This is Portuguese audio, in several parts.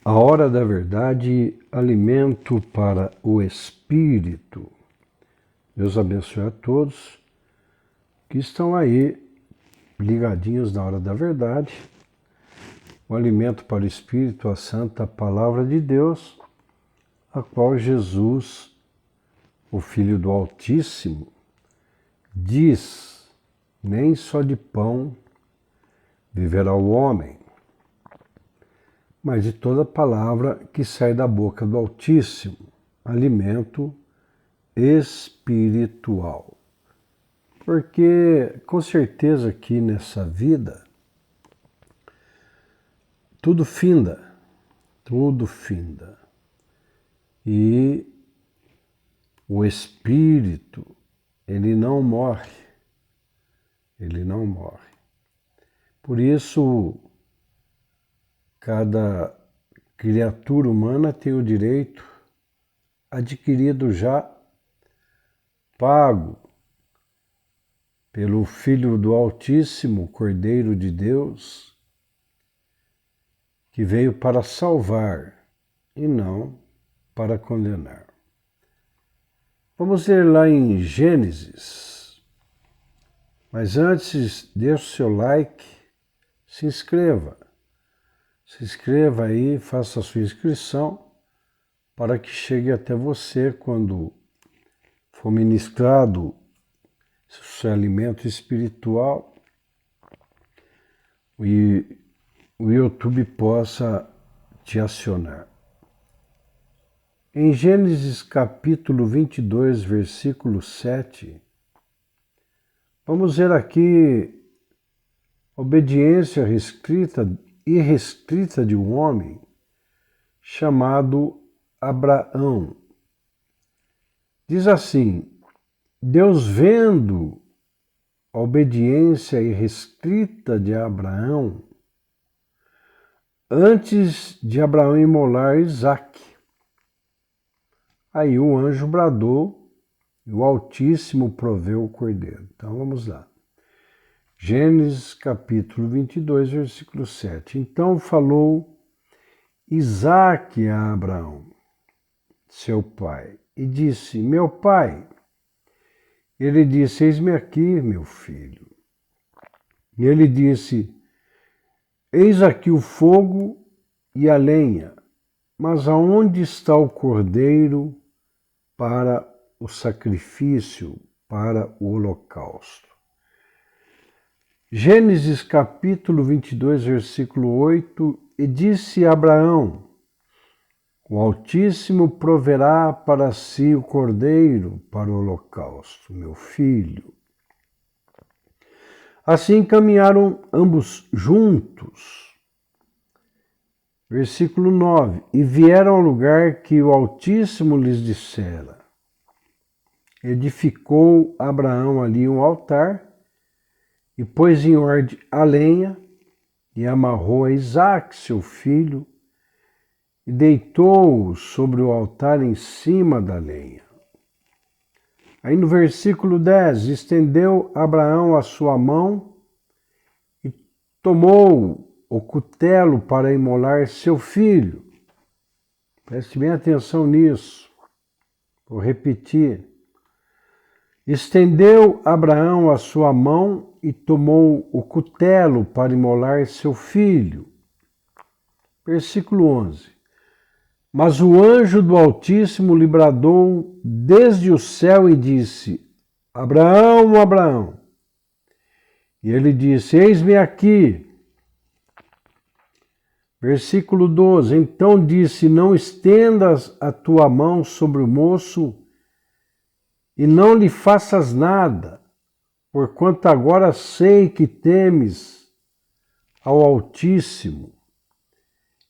A hora da verdade, alimento para o espírito. Deus abençoe a todos que estão aí ligadinhos na hora da verdade. O alimento para o espírito, a santa palavra de Deus, a qual Jesus, o Filho do Altíssimo, diz: nem só de pão viverá o homem, mas de toda palavra que sai da boca do Altíssimo, alimento espiritual. Porque, com certeza, aqui nessa vida, tudo finda. E o espírito, ele não morre. Por isso, cada criatura humana tem o direito adquirido já, pago pelo Filho do Altíssimo, Cordeiro de Deus, que veio para salvar e não para condenar. Vamos ler lá em Gênesis, mas antes, deixe o seu like, se inscreva aí, faça a sua inscrição para que chegue até você quando for ministrado seu alimento espiritual e o YouTube possa te acionar. Em Gênesis capítulo 22, versículo 7, vamos ver aqui a obediência irrestrita de um homem chamado Abraão. Diz assim: Deus, vendo a obediência irrestrita de Abraão, antes de Abraão imolar Isaque, aí o anjo bradou e o Altíssimo proveu o cordeiro. Então vamos lá. Gênesis capítulo 22, versículo 7. Então falou Isaque a Abraão, seu pai, e disse: meu pai. Ele disse: eis-me aqui, meu filho. E ele disse: eis aqui o fogo e a lenha, mas aonde está o cordeiro para o sacrifício, para o holocausto? Gênesis capítulo 22, versículo 8, e disse Abraão: o Altíssimo proverá para si o cordeiro para o holocausto, meu filho. Assim caminharam ambos juntos. Versículo 9, e vieram ao lugar que o Altíssimo lhes dissera. Edificou Abraão ali um altar, e pôs em ordem a lenha, e amarrou a Isaque, seu filho, e deitou-o sobre o altar em cima da lenha. Aí no versículo 10, estendeu Abraão a sua mão e tomou o cutelo para imolar seu filho. Preste bem atenção nisso. Vou repetir. Estendeu Abraão a sua mão e tomou o cutelo para imolar seu filho. Versículo 11. Mas o anjo do Altíssimo lhe bradou desde o céu e disse: Abraão, Abraão. E ele disse: eis-me aqui. Versículo 12. Então disse: não estendas a tua mão sobre o moço e não lhe faças nada, porquanto agora sei que temes ao Altíssimo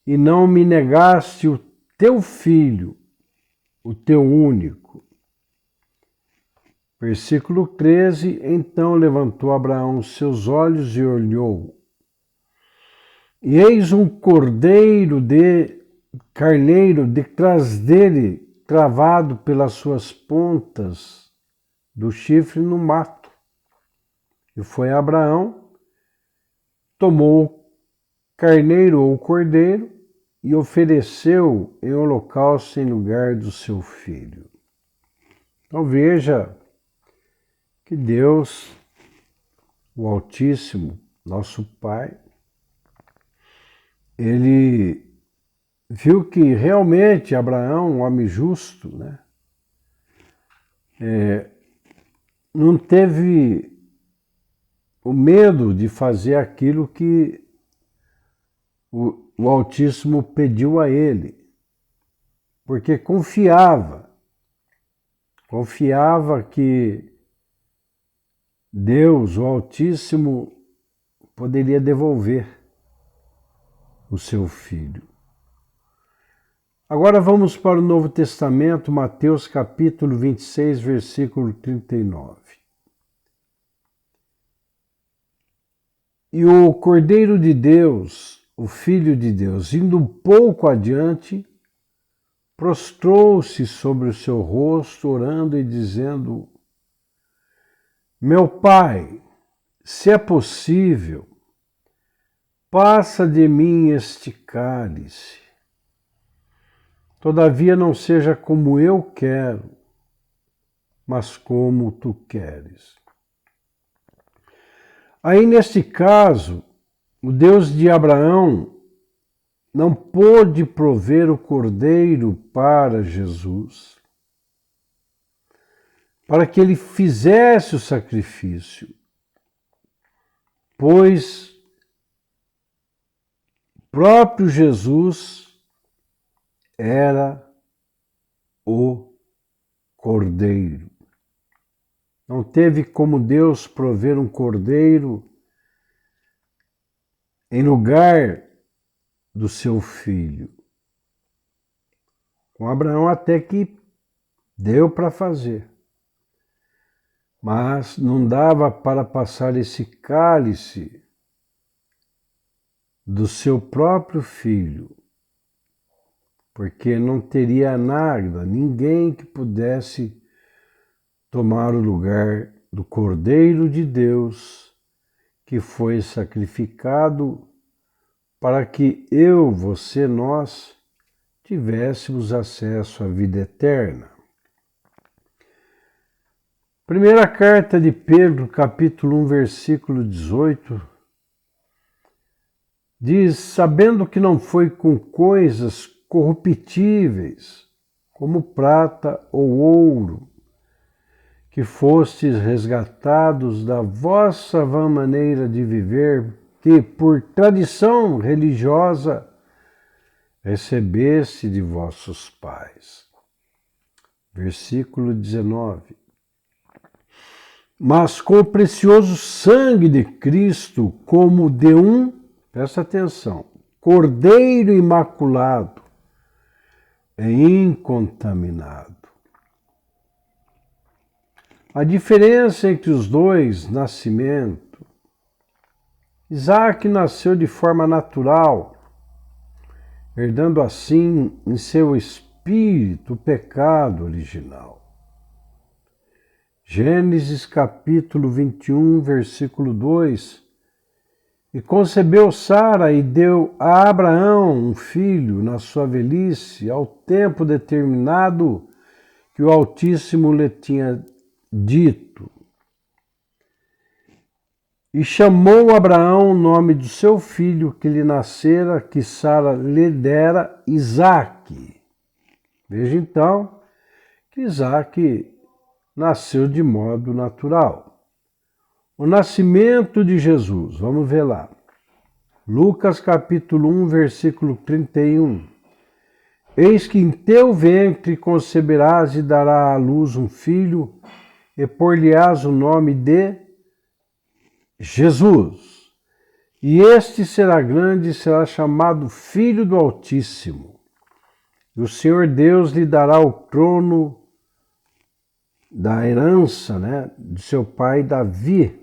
e não me negaste o teu filho, o teu único. Versículo 13, então levantou Abraão seus olhos e olhou. E eis um carneiro detrás dele, travado pelas suas pontas do chifre no mato. E foi Abraão, tomou o carneiro ou o cordeiro, e ofereceu em holocausto em lugar do seu filho. Então veja que Deus, o Altíssimo, nosso Pai, ele viu que realmente Abraão, um homem justo, né, não teve o medo de fazer aquilo que o Altíssimo pediu a ele, porque confiava que Deus, o Altíssimo, poderia devolver o seu filho. Agora vamos para o Novo Testamento, Mateus capítulo 26, versículo 39. E o Cordeiro de Deus, o Filho de Deus, indo um pouco adiante, prostrou-se sobre o seu rosto, orando e dizendo: Meu Pai, se é possível, passa de mim este cálice. Todavia não seja como eu quero, mas como tu queres. Aí, neste caso, o Deus de Abraão não pôde prover o cordeiro para Jesus, para que ele fizesse o sacrifício, pois próprio Jesus era o cordeiro. Não teve como Deus prover um cordeiro em lugar do seu filho. Com Abraão até que deu para fazer, mas não dava para passar esse cálice do seu próprio filho, porque não teria nada, ninguém que pudesse tomar o lugar do Cordeiro de Deus que foi sacrificado para que eu, você, nós tivéssemos acesso à vida eterna. Primeira carta de Pedro, capítulo 1, versículo 18, diz: sabendo que não foi com coisas corruptíveis, como prata ou ouro, que fostes resgatados da vossa vã maneira de viver, que por tradição religiosa recebeste de vossos pais. Versículo 19. Mas com o precioso sangue de Cristo, como de presta atenção, cordeiro imaculado e incontaminado. A diferença entre os dois nascimentos: Isaac nasceu de forma natural, herdando assim em seu espírito o pecado original. Gênesis capítulo 21, versículo 2. E concebeu Sara e deu a Abraão um filho na sua velhice, ao tempo determinado que o Altíssimo lhe tinha dito. E chamou Abraão o nome do seu filho que lhe nascera, que Sara lhe dera, Isaque. Veja então que Isaque nasceu de modo natural. O nascimento de Jesus, vamos ver lá. Lucas capítulo 1, versículo 31. Eis que em teu ventre conceberás e darás à luz um filho, e por-lhe-ás o nome de Jesus. E este será grande e será chamado Filho do Altíssimo. E o Senhor Deus lhe dará o trono da herança, de seu pai Davi.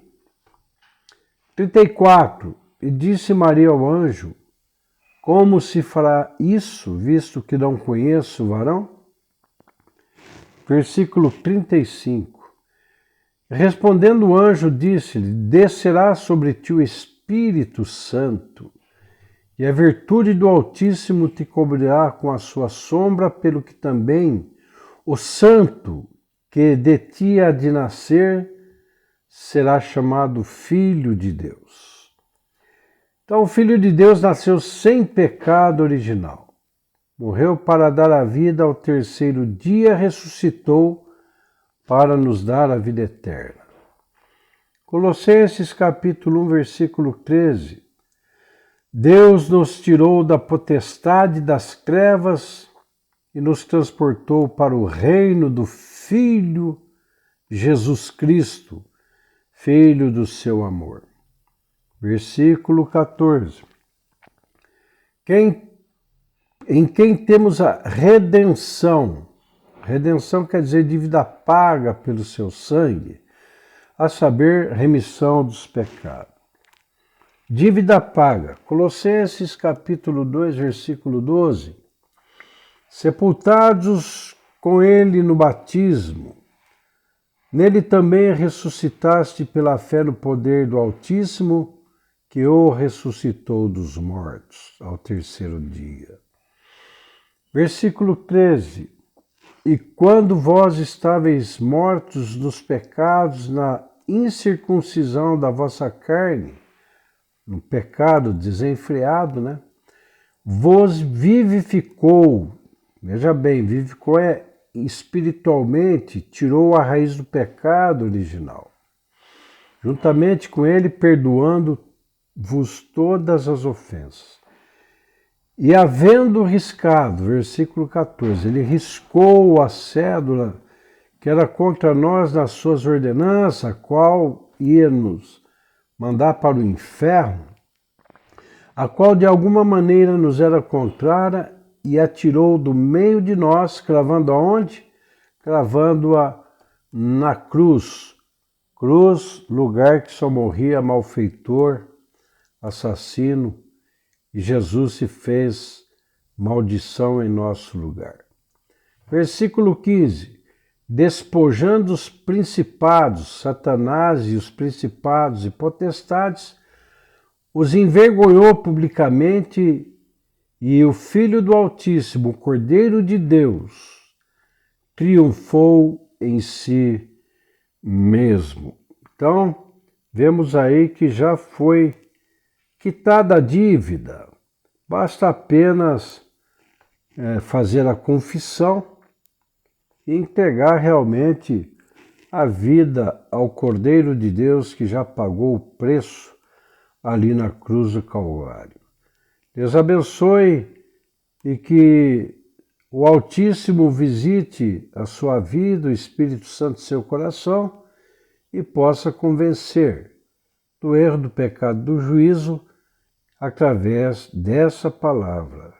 34. E disse Maria ao anjo: como se fará isso, visto que não conheço o varão? Versículo 35. Respondendo o anjo, disse-lhe: descerá sobre ti o Espírito Santo, e a virtude do Altíssimo te cobrirá com a sua sombra, pelo que também o santo que de ti há de nascer será chamado Filho de Deus. Então, o Filho de Deus nasceu sem pecado original. Morreu para dar a vida, ao terceiro dia ressuscitou para nos dar a vida eterna. Colossenses capítulo 1, versículo 13. Deus nos tirou da potestade das trevas e nos transportou para o reino do Filho Jesus Cristo, Filho do seu amor. Versículo 14. Em quem temos a redenção. Redenção quer dizer dívida paga pelo seu sangue, a saber, remissão dos pecados. Dívida paga. Colossenses capítulo 2, versículo 12. Sepultados com ele no batismo, nele também ressuscitaste pela fé no poder do Altíssimo, que o ressuscitou dos mortos ao terceiro dia. Versículo 13. E quando vós estáveis mortos nos pecados, na incircuncisão da vossa carne, no pecado desenfreado, né? Vos vivificou, veja bem, vivificou espiritualmente, tirou a raiz do pecado original, juntamente com ele perdoando-vos todas as ofensas. E havendo riscado, versículo 14, ele riscou a cédula que era contra nós nas suas ordenanças, a qual ia nos mandar para o inferno, a qual de alguma maneira nos era contrária, e atirou do meio de nós, cravando aonde? Cravando-a na cruz. Cruz, lugar que só morria malfeitor, assassino, e Jesus se fez maldição em nosso lugar. Versículo 15. Despojando os principados, Satanás e os principados e potestades, os envergonhou publicamente, e o Filho do Altíssimo, o Cordeiro de Deus, triunfou em si mesmo. Então, vemos aí que já foi quitada a dívida. Basta apenas fazer a confissão e entregar realmente a vida ao Cordeiro de Deus, que já pagou o preço ali na cruz do Calvário. Deus abençoe e que o Altíssimo visite a sua vida, o Espírito Santo seu coração, e possa convencer do erro, do pecado, do juízo, através dessa palavra.